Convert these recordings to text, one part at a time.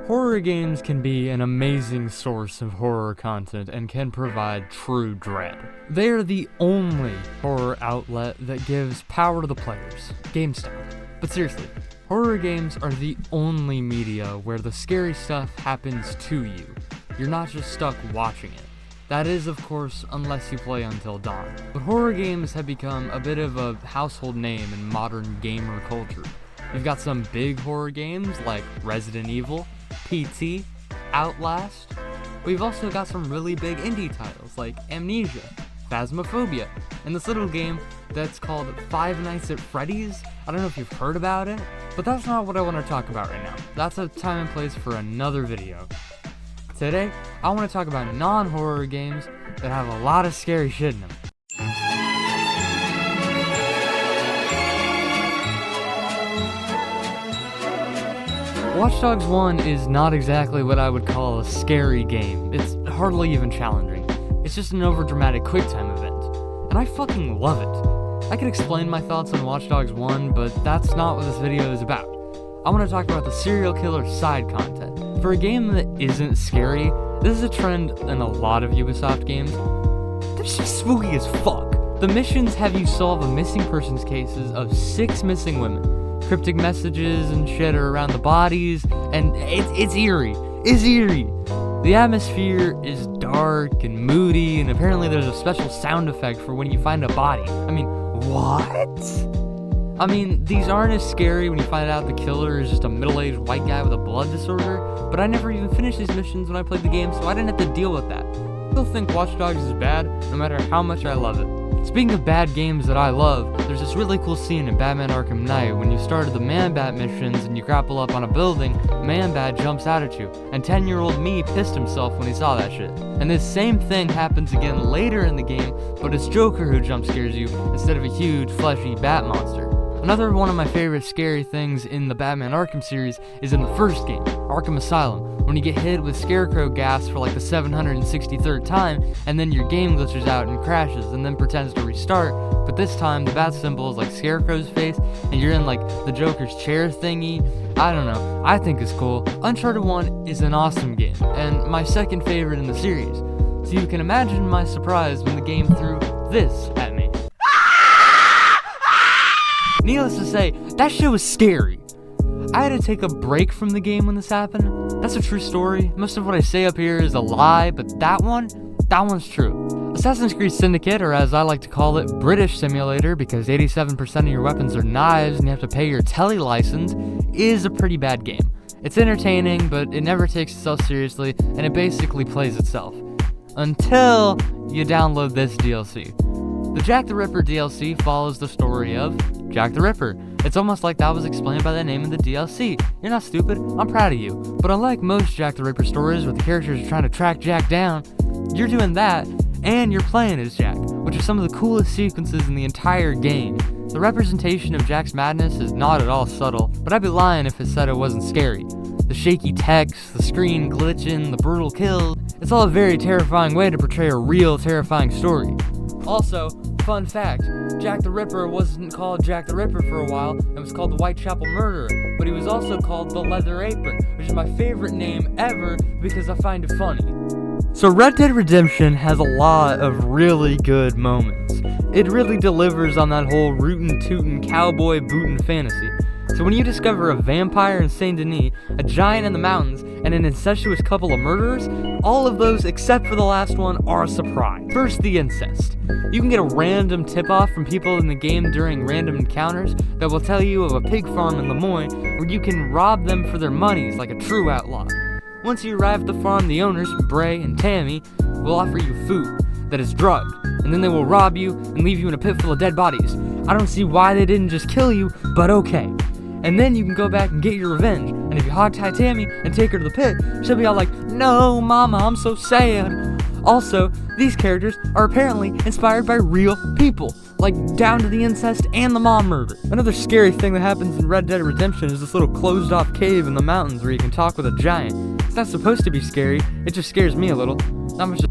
Horror games can be an amazing source of horror content and can provide true dread. They are the only horror outlet that gives power to the players, game style. But seriously, horror games are the only media where the scary stuff happens to you. You're not just stuck watching it. That is, of course, unless you play Until Dawn. But horror games have become a bit of a household name in modern gamer culture. You've got some big horror games like Resident Evil, PT, Outlast. We've also got some really big indie titles like Amnesia, Phasmophobia, and this little game that's called Five Nights at Freddy's. I don't know if you've heard about it, but that's not what I want to talk about right now. That's a time and place for another video. Today, I want to talk about non-horror games that have a lot of scary shit in them. Watch Dogs 1 is not exactly what I would call a scary game. It's hardly even challenging. It's just an overdramatic QuickTime event. And I fucking love it. I could explain my thoughts on Watch Dogs 1, but that's not what this video is about. I want to talk about the serial killer side content. For a game that isn't scary, this is a trend in a lot of Ubisoft games. They're just spooky as fuck. The missions have you solve a missing persons cases of 6 missing women. Cryptic messages and shit are around the bodies, and it's eerie. It's eerie. The atmosphere is dark and moody, and apparently there's a special sound effect for when you find a body. I mean, what? I mean, these aren't as scary when you find out the killer is just a middle-aged white guy with a blood disorder, but I never even finished these missions when I played the game, so I didn't have to deal with that. I still think Watch Dogs is bad, no matter how much I love it. Speaking of bad games that I love, there's this really cool scene in Batman Arkham Knight when you started the Man-Bat missions and you grapple up on a building, Man-Bat jumps out at you, and 10-year-old me pissed himself when he saw that shit. And this same thing happens again later in the game, but it's Joker who jump scares you instead of a huge, fleshy bat monster. Another one of my favorite scary things in the Batman Arkham series is in the first game, Arkham Asylum, when you get hit with Scarecrow gas for like the 763rd time, and then your game glitches out and crashes, and then pretends to restart, but this time the bat symbol is like Scarecrow's face, and you're in like the Joker's chair thingy. I don't know, I think it's cool. Uncharted 1 is an awesome game, and my second favorite in the series, so you can imagine my surprise when the game threw this at me. Needless to say, that shit was scary. I had to take a break from the game when this happened. That's a true story. Most of what I say up here is a lie, but that one's true. Assassin's Creed Syndicate, or as I like to call it, British Simulator, because 87% of your weapons are knives and you have to pay your telly license, is a pretty bad game. It's entertaining, but it never takes itself seriously, and it basically plays itself. Until you download this DLC. The Jack the Ripper DLC follows the story of Jack the Ripper. It's almost like that was explained by the name of the DLC. You're not stupid, I'm proud of you. But unlike most Jack the Ripper stories where the characters are trying to track Jack down, you're doing that, and you're playing as Jack, which are some of the coolest sequences in the entire game. The representation of Jack's madness is not at all subtle, but I'd be lying if it said it wasn't scary. The shaky text, the screen glitching, the brutal kills, it's all a very terrifying way to portray a real terrifying story. Also, fun fact, Jack the Ripper wasn't called Jack the Ripper for a while, and was called the Whitechapel Murderer, but he was also called the Leather Apron, which is my favorite name ever because I find it funny. So Red Dead Redemption has a lot of really good moments. It really delivers on that whole rootin' tootin' cowboy bootin' fantasy. So when you discover a vampire in Saint Denis, a giant in the mountains, and an incestuous couple of murderers, all of those except for the last one are a surprise. First, the incest. You can get a random tip-off from people in the game during random encounters that will tell you of a pig farm in Lemoyne where you can rob them for their monies like a true outlaw. Once you arrive at the farm, the owners, Bray and Tammy, will offer you food that is drugged, and then they will rob you and leave you in a pit full of dead bodies. I don't see why they didn't just kill you, but okay. And then you can go back and get your revenge, and if you hogtie Tammy and take her to the pit, she'll be all like, "No, mama, I'm so sad." Also, these characters are apparently inspired by real people, like down to the incest and the mom murder. Another scary thing that happens in Red Dead Redemption is this little closed-off cave in the mountains where you can talk with a giant. It's not supposed to be scary, it just scares me a little. Not much.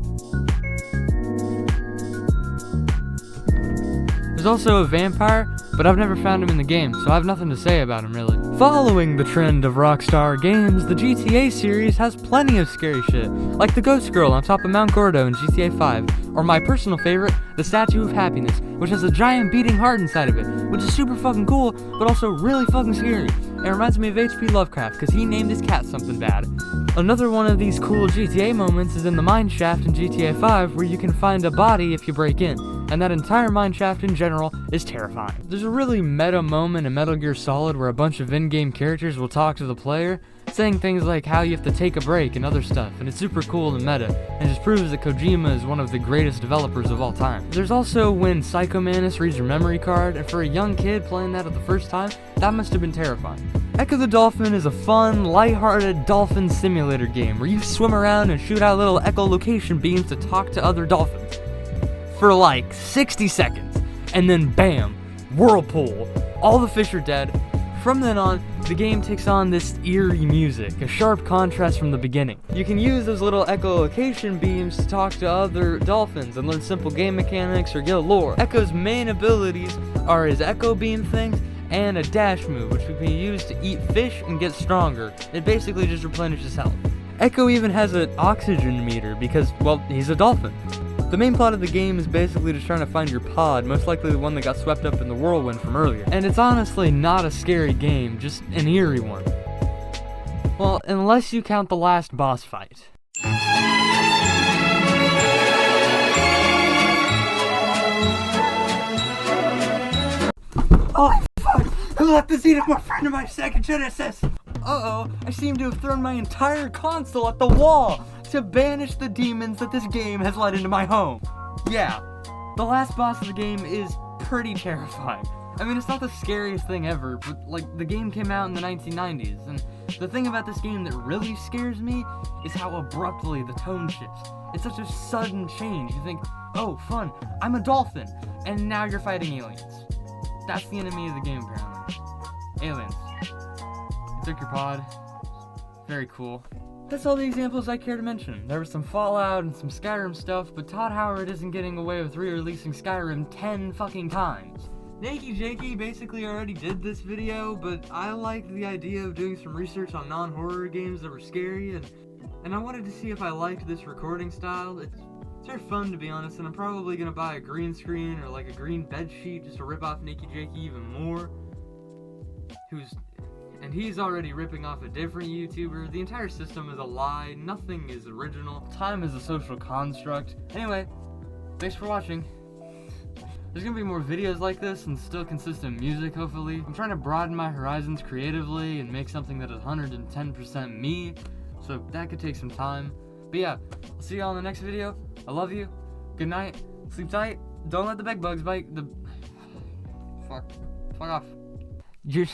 There's also a vampire but I've never found him in the game, so I have nothing to say about him really. Following the trend of Rockstar Games, the GTA series has plenty of scary shit, like the Ghost Girl on top of Mount Gordo in GTA 5, or my personal favorite, the Statue of Happiness, which has a giant beating heart inside of it, which is super fucking cool, but also really fucking scary. It reminds me of H.P. Lovecraft, because he named his cat something bad. Another one of these cool GTA moments is in the mine shaft in GTA 5, where you can find a body if you break in, and that entire mine shaft in general is terrifying. There's a really meta moment in Metal Gear Solid where a bunch of in-game characters will talk to the player, saying things like how you have to take a break and other stuff, and it's super cool and meta, and just proves that Kojima is one of the greatest developers of all time. There's also when Psycho Mantis reads your memory card, and for a young kid playing that at the first time, that must have been terrifying. Echo the Dolphin is a fun, lighthearted dolphin simulator game where you swim around and shoot out little echolocation beams to talk to other dolphins for like 60 seconds, and then bam, whirlpool, all the fish are dead. From then on, the game takes on this eerie music, a sharp contrast from the beginning. You can use those little echolocation beams to talk to other dolphins and learn simple game mechanics or get lore. Echo's main abilities are his echo beam things and a dash move, which can be used to eat fish and get stronger. It basically just replenishes health. Echo even has an oxygen meter because, well, he's a dolphin. The main plot of the game is basically just trying to find your pod, most likely the one that got swept up in the whirlwind from earlier. And it's honestly not a scary game, just an eerie one. Well, unless you count the last boss fight. Oh fuck! Who left the seat of my friend in my second Genesis? Uh-oh, I seem to have thrown my entire console at the wall to banish the demons that this game has let into my home. Yeah, the last boss of the game is pretty terrifying. I mean, it's not the scariest thing ever, but like, the game came out in the 1990s, and the thing about this game that really scares me is how abruptly the tone shifts. It's such a sudden change. You think, oh, fun, I'm a dolphin, and now you're fighting aliens. That's the enemy of the game, apparently. Aliens. You took your pod. Very cool. That's all the examples I care to mention. There was some Fallout and some Skyrim stuff, but Todd Howard isn't getting away with re-releasing Skyrim 10 fucking times. Nakey Jakey basically already did this video, but I liked the idea of doing some research on non-horror games that were scary, and I wanted to see if I liked this recording style. It's very fun, to be honest, and I'm probably gonna buy a green screen or like a green bed sheet just to rip off Nakey Jakey even more. And he's already ripping off a different YouTuber. The entire system is a lie. Nothing is original. Time is a social construct. Anyway, thanks for watching. There's gonna be more videos like this and still consistent music, hopefully. I'm trying to broaden my horizons creatively and make something that is 110% me, so that could take some time. But yeah, I'll see y'all in the next video. I love you. Good night. Sleep tight. Don't let the bed bugs bite. Fuck off. You're...